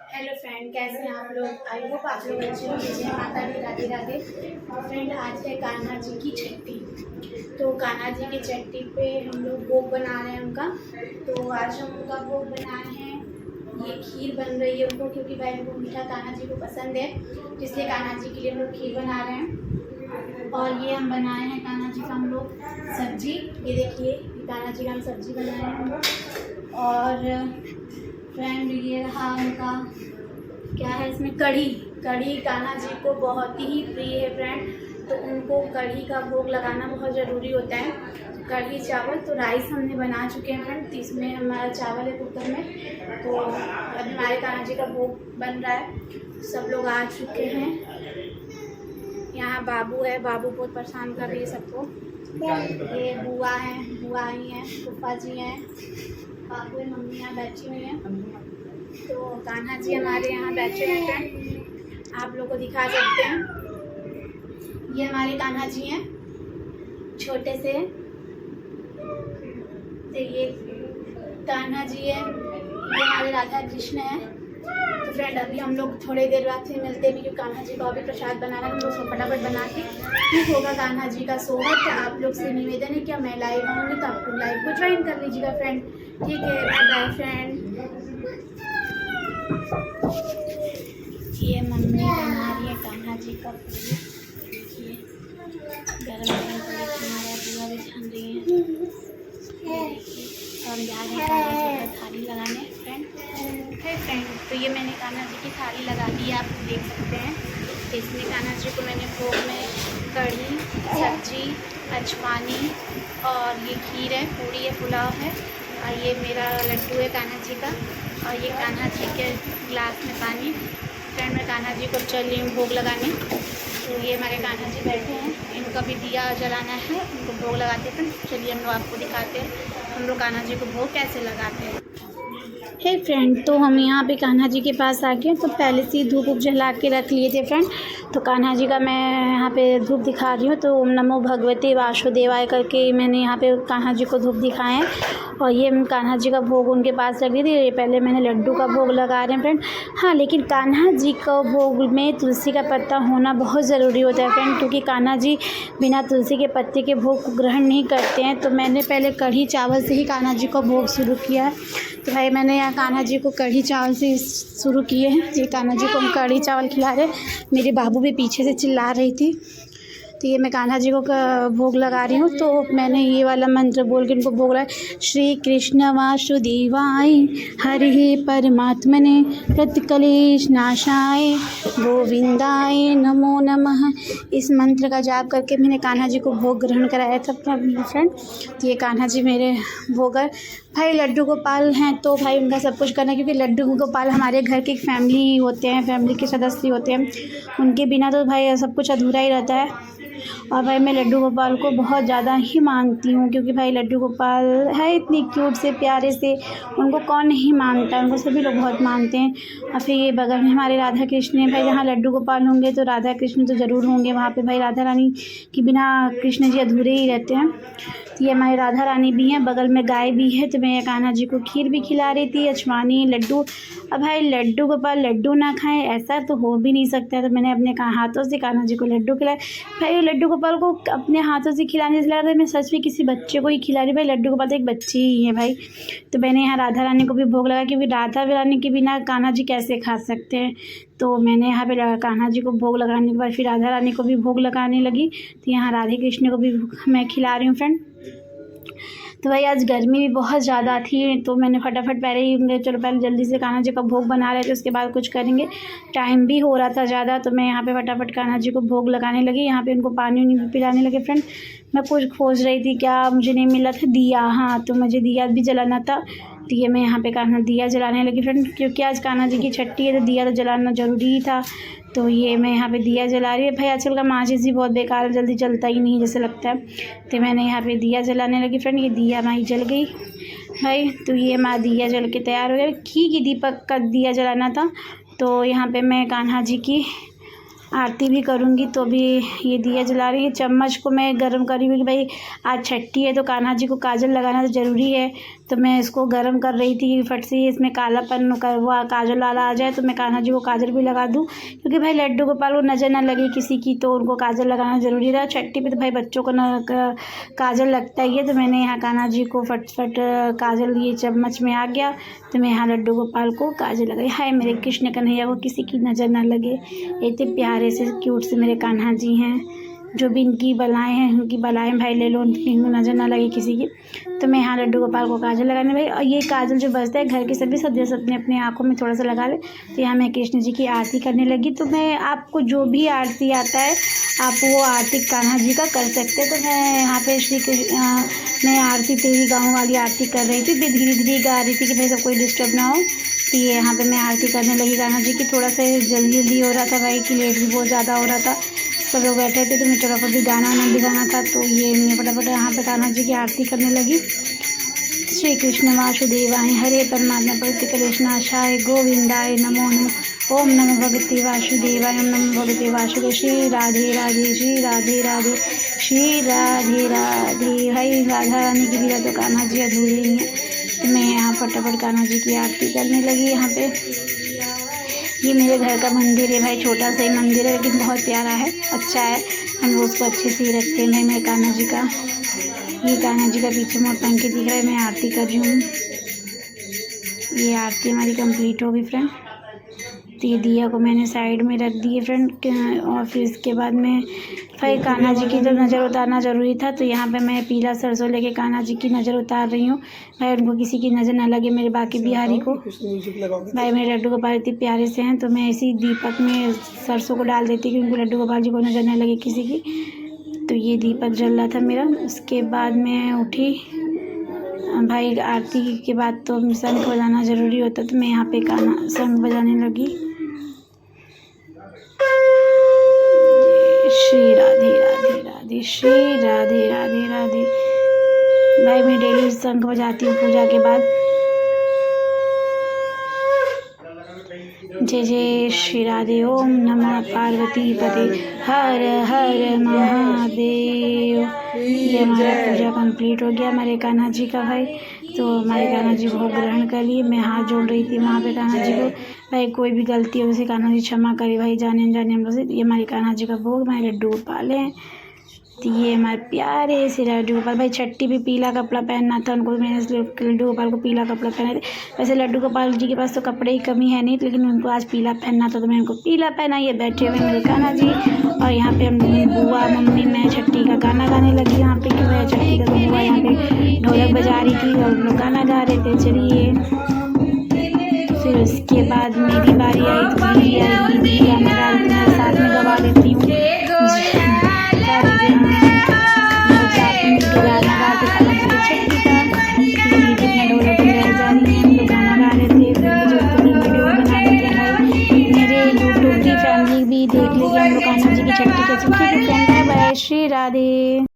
Hello friend, कैसे हैं आप लोग? आई होप आप लोग अच्छे होंगे। जय माता दी, राधे राधे। फ्रेंड, आज है कान्हा जी की छठी। तो कान्हा जी की छठी पे हम लोग भोग बना रहे हैं उनका। तो आज हम उनका भोग बनाए हैं। ये खीर बन रही है उनको, क्योंकि भाई उनको मीठा कान्हा जी को पसंद है, इसलिए कान्हा जी के लिए हम लोग खीर बना रहे हैं। और ये हम बनाए हैं कान्हा जी का हम लोग सब्जी। ये देखिए, ये कान्हा जी का हम सब्जी बनाए हैं हम लोग। और फ्रेंड, ये रहा उनका क्या है, इसमें कढ़ी। कढ़ी कान्हा जी को बहुत ही प्रिय है फ्रेंड, तो उनको कढ़ी का भोग लगाना बहुत ज़रूरी होता है। कढ़ी चावल, तो राइस हमने बना चुके हैं फ्रेंड। तो इसमें हमारा चावल है कुकर में। तो अभी हमारे कान्हा जी का भोग बन रहा है। सब लोग आ चुके हैं। यहाँ बाबू है, बाबू बहुत परेशान कर रही है सबको। ये बुआ हैं, बुआ आई हैं, फूफा जी हैं, बाबू मम्मी यहाँ बैठी हुई हैं। तो कान्हा जी हमारे यहाँ बैठे हुए हैं, आप लोग को दिखा सकते हैं। ये हमारे कान्हा जी हैं, छोटे से। तो ये कान्हा जी है, ये हमारे राधा कृष्ण हैं। तो फ्रेंड, अभी हम लोग थोड़ी देर बाद से मिलते हैं, क्योंकि कान्हा जी को अभी प्रसाद बनाना है। हम लोग फटाफट बना के ठीक होगा कान्हा जी का सोहर। तो आप लोग से निवेदन है कि मैं लाइव आऊँगी, तो आप लोग लाइव को ज्वाइन कर लीजिएगा फ्रेंड। ठीक है, बाय फ्रेंड। ये मम्मी बना रही है कान्हा जी का पूरी। देखिए, गरम गरम पूरी हमारा बुआ भी छान रही है। और जा रहे हैं कान्हा जी का थाली लगाने फ्रेंड। है फ्रेंड, तो ये मैंने कान्हा जी की थाली लगा दी है, आप देख सकते हैं। तो इसमें कान्हा जी को मैंने भोग में कढ़ी, सब्जी, अजवानी और ये खीर है, पूरी है, पुलाव है। और ये मेरा लड्डू है कान्हा जी का। और ये कान्हा जी के गिलास में पानी। फ्रेंड, मैं कान्हा जी को चल रही हूँ भोग लगाने। तो ये हमारे कान्हा जी बैठे हैं, इनका भी दिया जलाना है, उनको भोग लगाते हैं। चलिए हम लोग आपको दिखाते हैं हम लोग कान्हा जी को भोग कैसे लगाते हैं। हे फ्रेंड, तो हम यहाँ पे कान्हा जी के पास आ गए। तो पहले से ही धूप उप जला के रख लिए थे फ्रेंड। तो कान्हा जी का मैं यहाँ पे धूप दिखा रही हूँ। तो ओम नमो भगवते वासुदेवाय करके मैंने यहाँ पे कान्हा जी को धूप दिखाए हैं। और ये कान्हा जी का भोग उनके पास रख दी थी। ये पहले मैंने लड्डू का भोग लगा रहे हैं फ्रेंड। हाँ, लेकिन कान्हा जी का भोग में तुलसी का पत्ता होना बहुत ज़रूरी होता है फ्रेंड, क्योंकि कान्हा जी बिना तुलसी के पत्ते के भोग को ग्रहण नहीं करते हैं। तो मैंने पहले कढ़ी चावल से ही कान्हा जी को भोग शुरू किया है। तो भाई, मैंने यहाँ कान्हा जी को कढ़ी चावल से शुरू किए हैं। ये कान्हा जी को हम कढ़ी चावल खिला रहे। मेरे बाबू भी पीछे से चिल्ला रही थी। तो ये मैं कान्हा जी को भोग लगा रही हूँ। तो मैंने ये वाला मंत्र बोल के इनको भोग लगाया। श्री कृष्ण वासुदेवाय हरि परमात्मने प्रतिकलेश नाशाय गोविंदाय नमो नमः। इस मंत्र का जाप करके मैंने कान्हा जी को भोग ग्रहण कराया था फ्रेंड। तो ये कान्हा जी मेरे भोगर भाई लड्डू गोपाल हैं। तो भाई उनका सब कुछ करना है, क्योंकि लड्डू गोपाल हमारे घर के फैमिली होते हैं, फैमिली के सदस्य होते हैं। उनके बिना तो भाई सब कुछ अधूरा ही रहता है। और भाई मैं लड्डू गोपाल को बहुत ज़्यादा ही मानती हूँ, क्योंकि भाई लड्डू गोपाल है इतनी क्यूट से, प्यारे से, उनको कौन नहीं मानता, उनको सभी लोग बहुत मानते हैं। और फिर ये बगल में हमारे राधा कृष्ण है। भाई जहाँ लड्डू गोपाल होंगे तो राधा कृष्ण तो ज़रूर होंगे वहाँ पे। भाई राधा रानी के बिना कृष्ण जी अधूरे ही रहते हैं। तो ये हमारी राधा रानी भी हैं, बगल में गाय भी है। तो मैं कान्हा जी को खीर भी खिला रही थी, अजवानी, लड्डू। अब भाई लड्डू गोपाल लड्डू ना खाएं, ऐसा तो हो भी नहीं सकता। तो मैंने अपने हाथों से कान्हा जी को लड्डू खिलाए। भाई लड्डू गोपाल को अपने हाथों से खिलाने से लग रहा था मैं सच में किसी बच्चे को ही खिला रही। भाई लड्डू गोपाल तो एक बच्चे ही है भाई। तो मैंने यहाँ राधा रानी को भी भोग लगा, क्योंकि राधा रानी के बिना कान्हा जी कैसे खा सकते हैं। तो मैंने यहाँ पे कान्हा जी को भोग लगाने के बाद फिर राधा रानी को भी भोग लगाने लगी। तो यहाँ राधे कृष्ण को भी मैं खिला रही हूँ फ्रेंड। तो भाई आज गर्मी भी बहुत ज़्यादा थी, तो मैंने फटाफट पहले ही चलो पहले जल्दी से कान्हा जी का भोग बना रहे थे, उसके बाद कुछ करेंगे। टाइम भी हो रहा था ज़्यादा, तो मैं यहाँ पे फटाफट कान्हा जी को भोग लगाने लगी। यहाँ पे उनको पानी उनी भी पिलाने लगे फ्रेंड। मैं कुछ खोज रही थी, क्या मुझे नहीं मिला था दिया। हाँ, तो मुझे दिया भी जलाना था। तो ये मैं यहाँ पे कान्हा दिया जलाने लगी फ्रेंड, क्योंकि आज कान्हा जी की छठी है, तो दिया तो जलाना ज़रूरी ही था। तो ये मैं यहाँ पे दिया जला रही है। भाई आजकल का माचिस भी बहुत बेकार है, जल्दी जलता ही नहीं जैसे लगता है। तो मैंने यहाँ पे दिया जलाने लगी फ्रेंड। ये दिया हमारी जल गई भाई। तो ये हमारा दिया जल के तैयार हो गया। घी की दीपक का दिया जलाना था। तो यहाँ पे मैं कान्हा जी की आरती भी करूँगी। तो भी ये दिया जला रही है। चम्मच को मैं गर्म करी हुई कि भाई आज छठी है, तो कान्हा जी को काजल लगाना तो ज़रूरी है। तो मैं इसको गर्म कर रही थी फट से इसमें कालापन वो काजल वाला आ जाए तो मैं कान्हा जी को काजल भी लगा दूँ, क्योंकि भाई लड्डू गोपाल को नज़र ना लगे किसी की, तो उनको काजल लगाना ज़रूरी था। छठी पे तो भाई बच्चों को काजल लगता ही है। तो मैंने यहाँ कान्हा जी को फट काजल ये चम्मच में आ गया, तो मैं यहाँ लड्डू गोपाल को काजल लगाई। हाय मेरे कृष्ण कन्हैया को किसी की नज़र ना लगे, इतने प्यारे से क्यूट से मेरे कान्हा जी हैं। जो भी इनकी बलाएँ हैं उनकी बलाएँ भाई ले लो, इनको नज़र ना लगे किसी की। तो मैं यहाँ लड्डू गोपाल को काजल लगाने भाई, और ये काजल जो बचता है घर के सभी सदस्य अपने अपने आँखों में थोड़ा सा लगा ले। तो यहाँ मैं कृष्ण जी की आरती करने लगी। तो मैं आपको जो भी आरती आता है आप वो आरती कान्हा जी का कर सकते हैं। तो मैं यहाँ पे मैं आरती तेरी गाँव वाली आरती कर रही थी, धीरे धीरे गा रही थी कि भाई सब कोई डिस्टर्ब ना हो। तो ये यहाँ पे मैं आरती करने लगी कान्हा जी की। थोड़ा सा जल्दी हो रहा था भाई कि लेट भी बहुत ज़्यादा हो रहा था, सब लोग बैठे थे तो मैं फटाफट भी गाना भी गाना था। तो ये मैं फटाफट यहाँ पे कान्हा जी की आरती करने लगी। श्री कृष्ण वासुदेवाय हरे परमात्मा प्रतिकलेशनाशाय गोविंदाय नमो नमः। ओम नमो भगवते वासुदेवाय, ओम नमो भगवते वासुदेव। श्री राधे राधे, श्री राधे राधे, श्री राधे राधे। भाई राधा रानी की बिना तो कान्हा जी अधूरे ही हैं। तो मैं यहाँ फटाफट कान्हा जी की आरती करने लगी। यहाँ पे ये मेरे घर का मंदिर है भाई, छोटा सा ही मंदिर है लेकिन बहुत प्यारा है, अच्छा है। हम लोग उसको अच्छे से ही रखते हैं। मैं कान्हा जी का, ये कान्हा जी का पीछे मोर पंख दिख रहा है, मैं आरती कर रही हूँ। ये आरती हमारी कंप्लीट होगी फ्रेंड। तो ये दिया को मैंने साइड में रख दिए फ्रेंड, और फिर इसके बाद में भाई कान्हा जी की तो नज़र उतारना ज़रूरी था। तो यहाँ पे मैं पीला सरसों लेके कान्हा जी की नज़र उतार रही हूँ भाई, उनको किसी की नज़र ना लगे मेरे बाकी बिहारी को। भाई मेरे लड्डू गोपाल इतने प्यारे से हैं, तो मैं इसी दीपक में सरसों को डाल देती कि उनको लड्डू गोपाल जी को नज़र ना लगे किसी की। तो ये दीपक जल रहा था मेरा। उसके बाद मैं उठी भाई, आरती के बाद तो शंख बजाना ज़रूरी होता, तो मैं यहाँ पे शंख बजाने लगी। श्री राधे राधे राधे, श्री राधे राधे राधे। भाई मैं डेली शंख बजाती हूँ पूजा के बाद। जय जय श्री राधे। ओम नमः पार्वती पते हर हर महादेव। ये हमारा पूजा कंप्लीट हो गया हमारे कान्हा जी का भाई। तो हमारे कान्हा जी भोग ग्रहण कर लिए। मैं हाथ जोड़ रही थी वहाँ पे कान्हा जी को, भाई कोई भी गलती हो उसे कान्हा जी क्षमा करे भाई, जाने अनजाने हम लोग से। ये हमारे कान्हा जी का भोग, हमारे लड्डू गोपाल हैं। तो ये हमारे प्यारे से लड्डू गोपाल। भाई छठी भी पीला कपड़ा पहनना था उनको, मैंने इसलिए लड्डू गोपाल को पीला कपड़ा पहने थे। वैसे लड्डू गोपाल जी के पास तो कपड़े की कमी है नहीं, लेकिन उनको आज पीला पहनना था तो मैं उनको पीला पहना। ये बैठे हुए मेरे कान्हा जी, और यहाँ पे हम बुआ मम्मी मैं छठी का गाना गाने लगी यहाँ पे, कि मैं छठी का बुआ यहाँ पे ढोलक बजा रही थी और लोग गाना गा रहे थे। चलिए फिर उसके बाद मेरी बारी आई तो दीदी गाना गा रही थी, मैं साथ में गवा देती हूँ। देख लीजिए हम लोग कान्हा जी की छठी के। Bye bye, Shri Radhe.